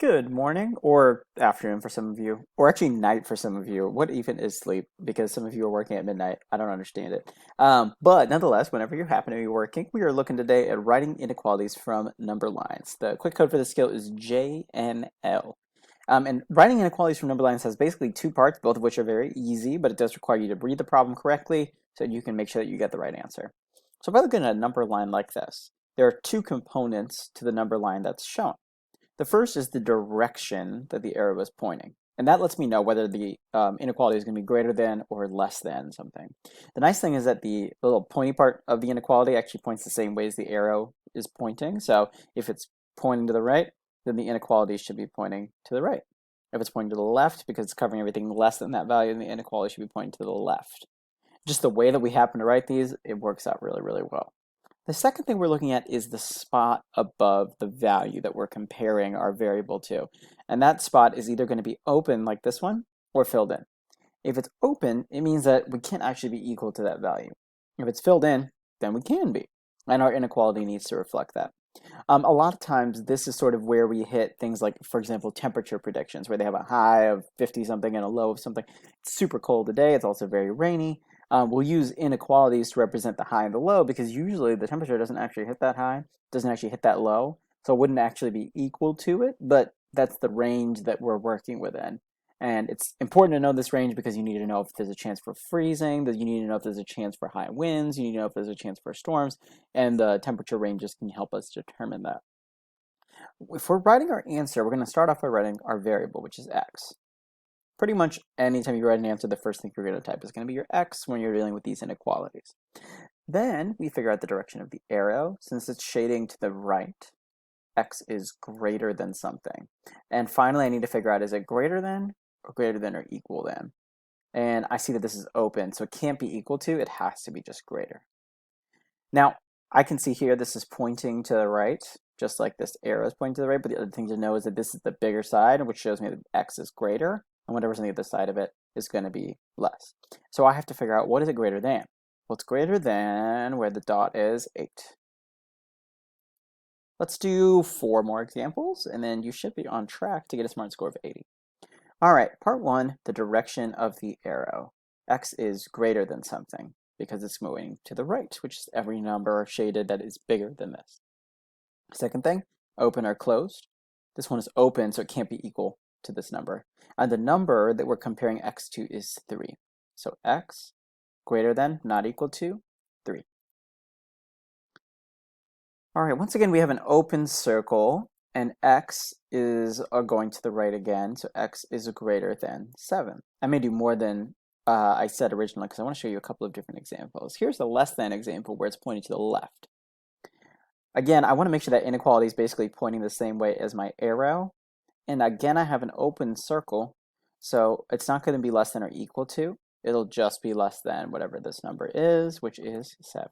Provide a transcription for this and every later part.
Good morning or afternoon for some of you, or actually night for some of you. What even is sleep? Because some of you are working at midnight. I don't understand it. But nonetheless, whenever you happen to be working, we are looking today at writing inequalities from number lines. The quick code for this skill is JNL. And writing inequalities from number lines has basically two parts, both of which are very easy, but it does require you to read the problem correctly so you can make sure that you get the right answer. So if I look at a number line like this, there are two components to the number line that's shown. The first is the direction that the arrow is pointing. And that lets me know whether the inequality is going to be greater than or less than something. The nice thing is that the little pointy part of the inequality actually points the same way as the arrow is pointing. So if it's pointing to the right, then the inequality should be pointing to the right. If it's pointing to the left, because it's covering everything less than that value, then the inequality should be pointing to the left. Just the way that we happen to write these, it works out really, really well. The second thing we're looking at is the spot above the value that we're comparing our variable to. And that spot is either going to be open like this one or filled in. If it's open, it means that we can't actually be equal to that value. If it's filled in, then we can be. And our inequality needs to reflect that. A lot of times, this is sort of where we hit things like, for example, temperature predictions, where they have a high of 50 something and a low of something. It's super cold today. It's also very rainy. We'll use inequalities to represent the high and the low because usually the temperature doesn't actually hit that high, doesn't actually hit that low, so it wouldn't actually be equal to it, but that's the range that we're working within. And it's important to know this range because you need to know if there's a chance for freezing, that you need to know if there's a chance for high winds, you need to know if there's a chance for storms, and the temperature ranges can help us determine that. If we're writing our answer, we're going to start off by writing our variable, which is x. Pretty much anytime you write an answer, the first thing you're going to type is going to be your x when you're dealing with these inequalities. Then we figure out the direction of the arrow. Since it's shading to the right, x is greater than something. And finally, I need to figure out, is it greater than or equal than? And I see that this is open, so it can't be equal to, it has to be just greater. Now, I can see here this is pointing to the right, just like this arrow is pointing to the right, but the other thing to know is that this is the bigger side, which shows me that x is greater, and whatever's on the other side of it is going to be less. So I have to figure out, what is it greater than? Well, it's greater than where the dot is 8. Let's do 4 more examples, and then you should be on track to get a smart score of 80. All right, part 1, the direction of the arrow. X is greater than something because it's moving to the right, which is every number shaded that is bigger than this. Second thing, open or closed. This one is open, so it can't be equal to this number. And the number that we're comparing x to is 3. So x greater than, not equal to, 3. All right, once again, we have an open circle, and x is going to the right again, so x is greater than 7. I may do more than I said originally because I want to show you a couple of different examples. Here's the less than example where it's pointing to the left. Again, I want to make sure that inequality is basically pointing the same way as my arrow. And again, I have an open circle, so it's not going to be less than or equal to. It'll just be less than whatever this number is, which is 7.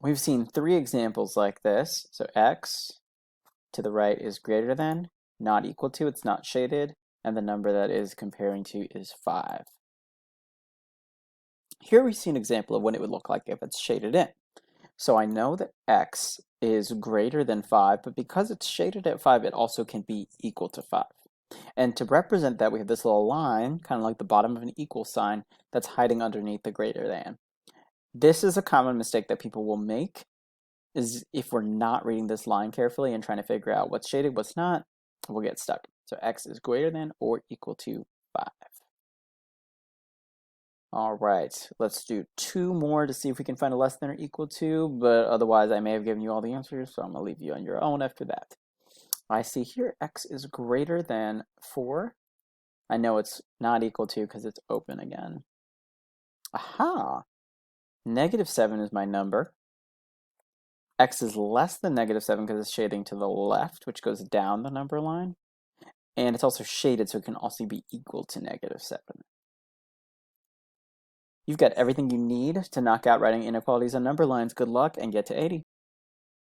We've seen 3 examples like this. So x to the right is greater than, not equal to, it's not shaded, and the number that is comparing to is 5. Here we see an example of what it would look like if it's shaded in. So I know that x is greater than 5, but because it's shaded at 5, it also can be equal to 5. And to represent that, we have this little line, kind of like the bottom of an equal sign, that's hiding underneath the greater than. This is a common mistake that people will make, is if we're not reading this line carefully and trying to figure out what's shaded, what's not, we'll get stuck. So x is greater than or equal to 5. All right, let's do 2 more to see if we can find a less than or equal to, but otherwise I may have given you all the answers, so I'm going to leave you on your own after that. I see here x is greater than 4. I know it's not equal to because it's open again. Aha! -7 is my number. X is less than -7 because it's shading to the left, which goes down the number line. And it's also shaded, so it can also be equal to -7. You've got everything you need to knock out writing inequalities on number lines. Good luck and get to 80.